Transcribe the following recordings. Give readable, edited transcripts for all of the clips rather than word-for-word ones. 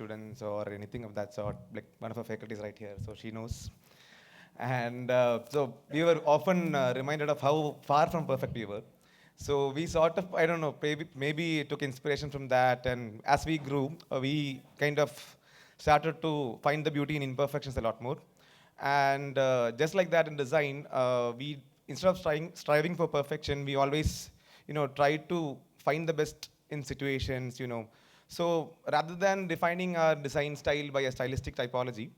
students or anything of that sort. Like one of our faculty is right here, so she knows. And so we were often reminded of how far from perfect we were. So we sort of, I don't know, maybe took inspiration from that. And as we grew, we kind of started to find the beauty in imperfections a lot more. And just like that in design, we instead of striving for perfection, we always, try to find the best in situations. So rather than defining our design style by a stylistic typology,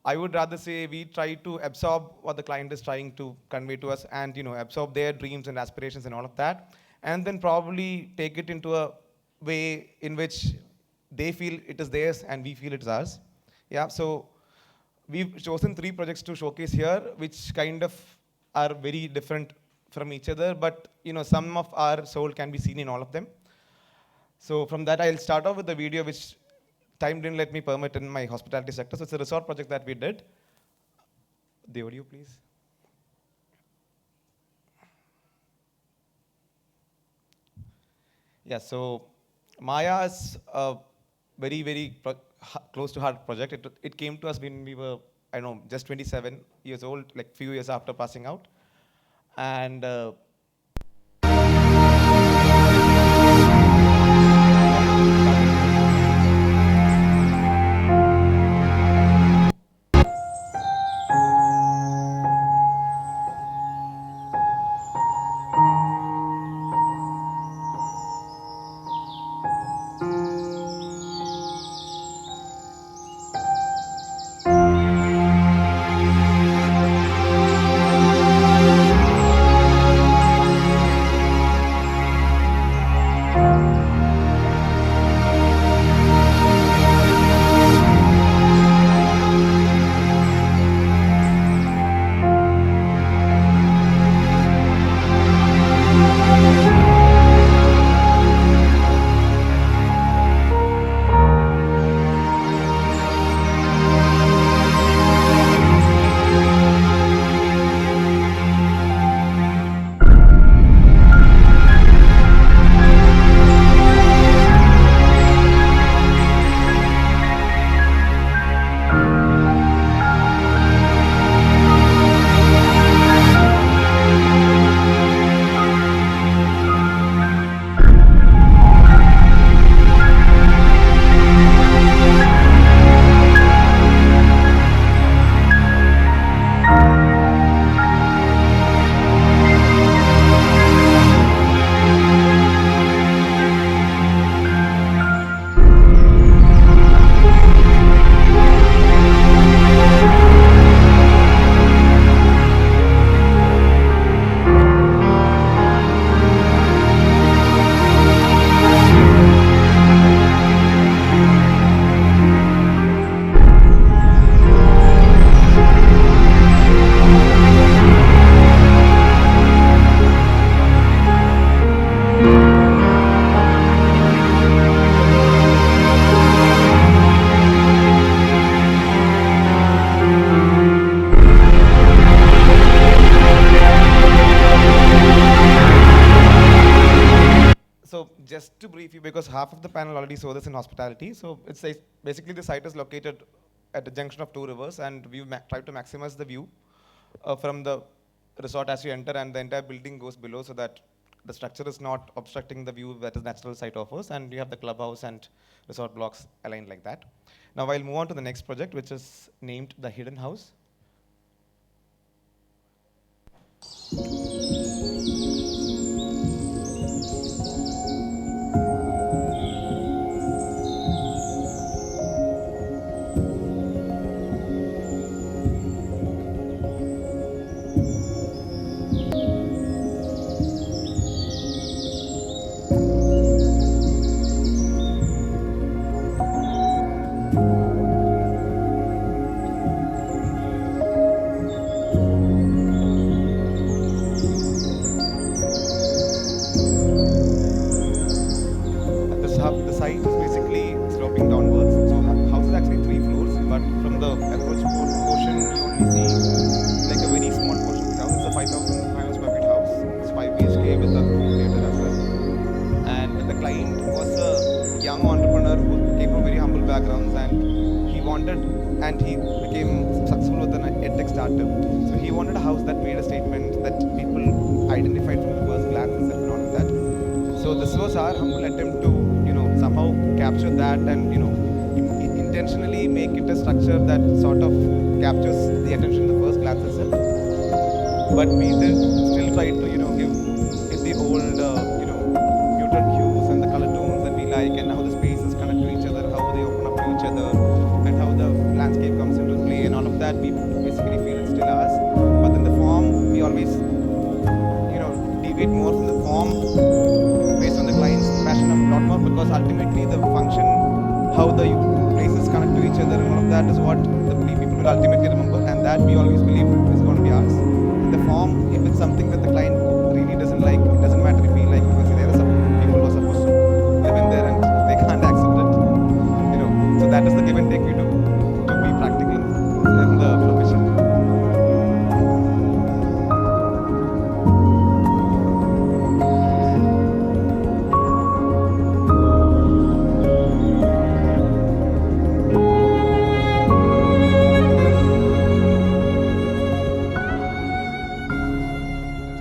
I would rather say we try to absorb what the client is trying to convey to us and absorb their dreams and aspirations and all of that, and then probably take it into a way in which they feel it is theirs and we feel it's ours. Yeah, so we've chosen 3 projects to showcase here, which kind of are very different from each other, but some of our soul can be seen in all of them. So from that, I'll start off with the video which time didn't let me permit in my hospitality sector. So it's a resort project that we did. The audio, please. Yeah, so Maya is a very, very close to heart project. It came to us when we were, I don't know, just 27 years old, like few years after passing out. And just to brief you, because half of the panel already saw this in hospitality. So it's basically the site is located at the junction of 2 rivers, and we tried to maximize the view from the resort as you enter, and the entire building goes below so that the structure is not obstructing the view that the natural site offers, and you have the clubhouse and resort blocks aligned like that. Now I'll move on to the next project, which is named The Hidden House. he wanted, and he became successful with an edtech startup. So he wanted a house that made a statement that people identified from the first glance itself and all of that. So this was our humble attempt to, somehow capture that and, intentionally make it a structure that sort of captures the attention in the first glance itself. But we did still try to, give it the old, muted hues and the color tones that we like, and how the spaces connect to each other, how they open up to each other, and how the landscape comes into play, and all of that. We basically feel it's still ours. But in the form, we always, deviate more from the form based on the client's passion a lot more, because ultimately the function, how the places connect to each other, and all of that is what the people will ultimately remember, and that we always believe is going to be ours. The form, if it's something that the client really doesn't like, it doesn't matter if we like, because there are some people who are supposed to live in there, and if they can't accept it, so that is the give and take we do to be practical in the location.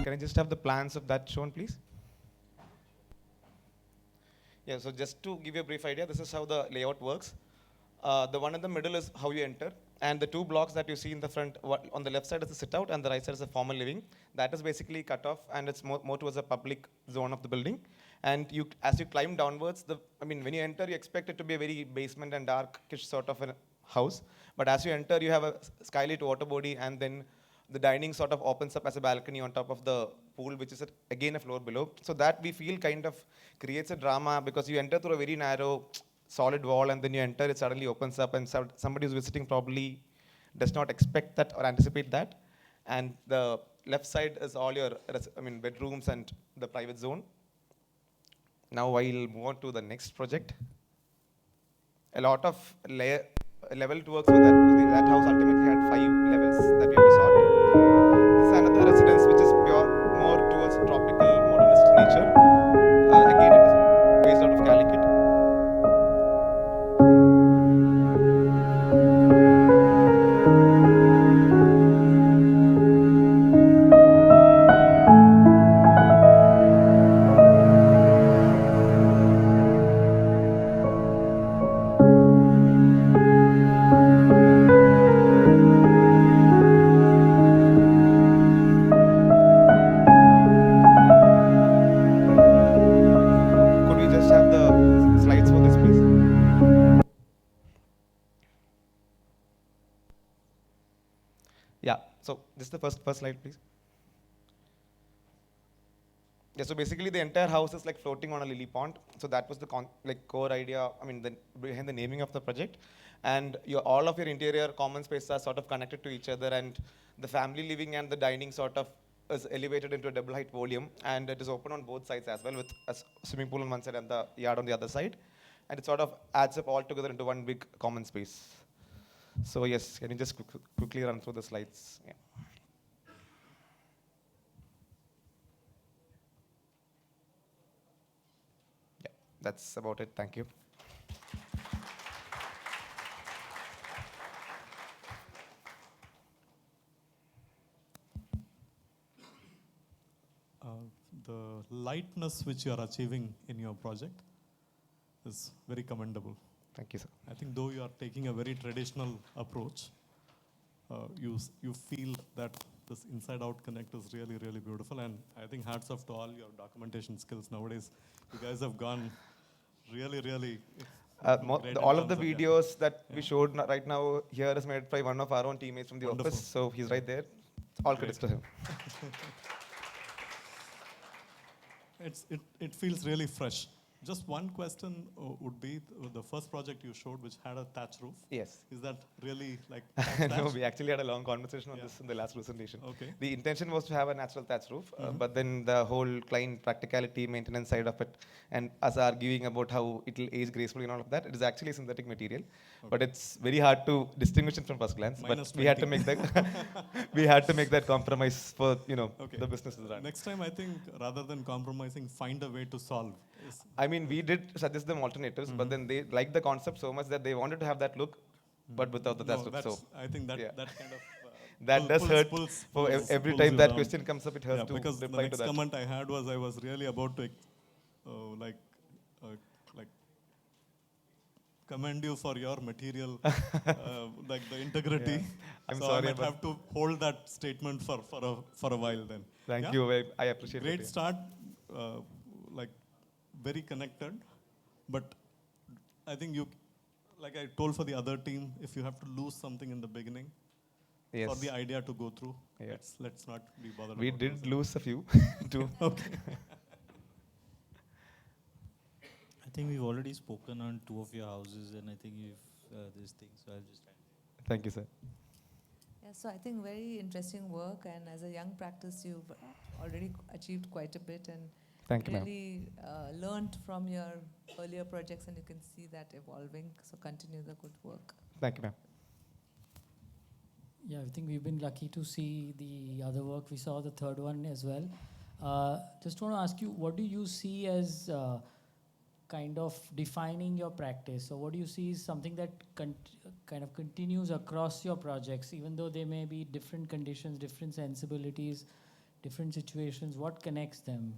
Can I just have the plans of that shown, please? Yeah, so just to give you a brief idea, this is how the layout works. The one in the middle is how you enter, and the two blocks that you see in the front, on the left side is the sit out, and the right side is the formal living. That is basically cut off, and it's more towards the public zone of the building. And as you climb downwards, when you enter, you expect it to be a very basement and darkish sort of a house. But as you enter, you have a skylit water body, and then the dining sort of opens up as a balcony on top of the pool, which is again a floor below. So that we feel kind of creates a drama, because you enter through a very narrow, solid wall, and then you enter, it suddenly opens up, and somebody who's visiting probably does not expect that or anticipate that. And the left side is all your bedrooms and the private zone. Now I'll move on to the next project. A lot of level works for that, because that house ultimately had 5 levels that we have to sort. This is another residence which is more towards tropical modernist nature. Again, it is based out of Calicut. Yeah, so this is the first slide, please. Yeah, so basically the entire house is like floating on a lily pond. So that was the core idea, behind the naming of the project. And all of your interior common spaces are sort of connected to each other, and the family living and the dining sort of is elevated into a double height volume, and it is open on both sides as well, with a swimming pool on one side and the yard on the other side. And it sort of adds up all together into one big common space. So yes, can you just quickly run through the slides? Yeah. Yeah, that's about it. Thank you. The lightness which you are achieving in your project is very commendable. Thank you, sir. I think though you are taking a very traditional approach, you feel that this inside-out connect is really, really beautiful. And I think hats off to all your documentation skills nowadays. You guys have gone really, really all of the videos that we showed right now here is made by one of our own teammates from the office. So he's right there. All credits to him. It feels really fresh. Just one question would be the first project you showed, which had a thatch roof. Yes. Is that really like No, we actually had a long conversation on this in the last presentation. Okay. The intention was to have a natural thatch roof, but then the whole client practicality, maintenance side of it, and us arguing about how it will age gracefully and all of that, it is actually synthetic material. Okay. But it's very hard to distinguish it from first glance. Minus but we had to make that we had to make that compromise for the business to run. Next time, I think rather than compromising, find a way to solve. I mean, we did suggest them alternatives, but then they liked the concept so much that they wanted to have that look, but without the No, look. that's, So I think that, yeah. that kind of That does hurt. For every time you that down. question comes up, it hurts Yeah, to because the reply to next that. comment I had was I was really about to like like commend you for your material, like the integrity. Yeah. I'm so sorry I might about- have to hold that statement for a while then. Thank Yeah? you. I appreciate Great it. start, like very connected, but I think you, like I told for the other team, if you have to lose something in the beginning Yes. for the idea to go through, Yeah. let's not be bothered. We about did losing. lose a few too. Okay. I think we've already spoken on 2 of your houses, and I think you've this thing, so I'll just end. Thank you, sir. Yeah, so I think very interesting work, and as a young practice, you've already achieved quite a bit, and Thank you, ma'am. really learned from your earlier projects, and you can see that evolving. So continue the good work. Thank you, ma'am. Yeah, I think we've been lucky to see the other work. We saw the third one as well. Just want to ask you, what do you see as kind of defining your practice? So what do you see is something that kind of continues across your projects, even though they may be different conditions, different sensibilities, different situations? What connects them?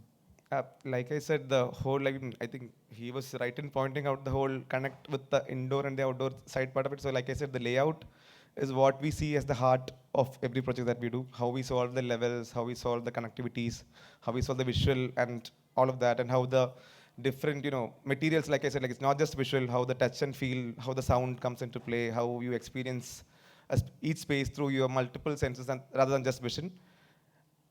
Like I said, the whole, like, I think he was right in pointing out the whole connect with the indoor and the outdoor side part of it. So like I said, the layout is what we see as the heart of every project that we do. How we solve the levels, how we solve the connectivities, how we solve the visual and all of that, and how the different, materials, like I said, like it's not just visual, how the touch and feel, how the sound comes into play, how you experience each space through your multiple senses and rather than just vision.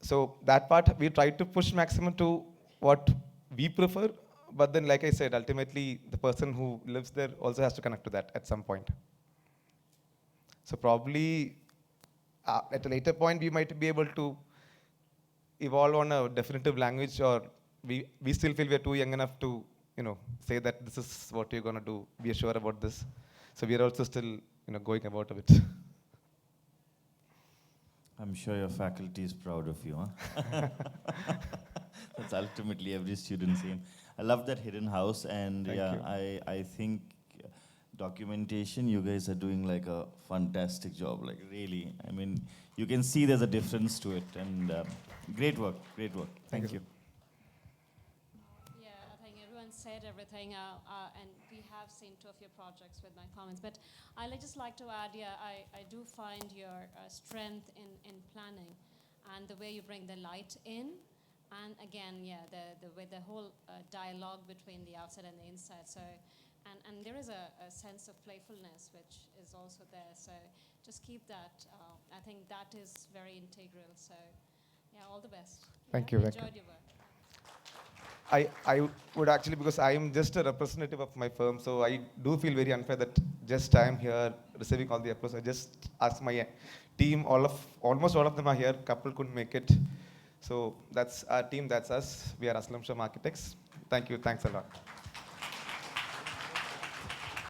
So that part we try to push maximum to what we prefer, but then like I said, ultimately the person who lives there also has to connect to that at some point. So probably at a later point we might be able to evolve on a definitive language, or we still feel we're too young enough to say that this is what you're going to do, we are sure about this. So we are also still going about a bit. I'm sure your faculty is proud of you, huh? That's ultimately every student's aim. I love that hidden house, and Thank yeah, you. I think documentation, you guys are doing like a fantastic job, like really. I mean, you can see there's a difference to it, and great work, great work. Thank you. Yeah, I think everyone said everything, and we have seen 2 of your projects with my comments. But I'd just like to add, yeah, I do find your strength in planning and the way you bring the light in. And again, yeah, the way the whole dialogue between the outside and the inside. So, and there is a sense of playfulness which is also there. So just keep that. I think that is very integral. So, yeah, all the best. Thank Yeah, you, Rebecca. enjoyed your work. I would actually, because I am just a representative of my firm, so I do feel very unfair that just I am here receiving all the applause. I just ask my team, almost all of them are here, couple couldn't make it. So that's our team, that's us. We are Aslamsham Architects. Thank you, thanks a lot.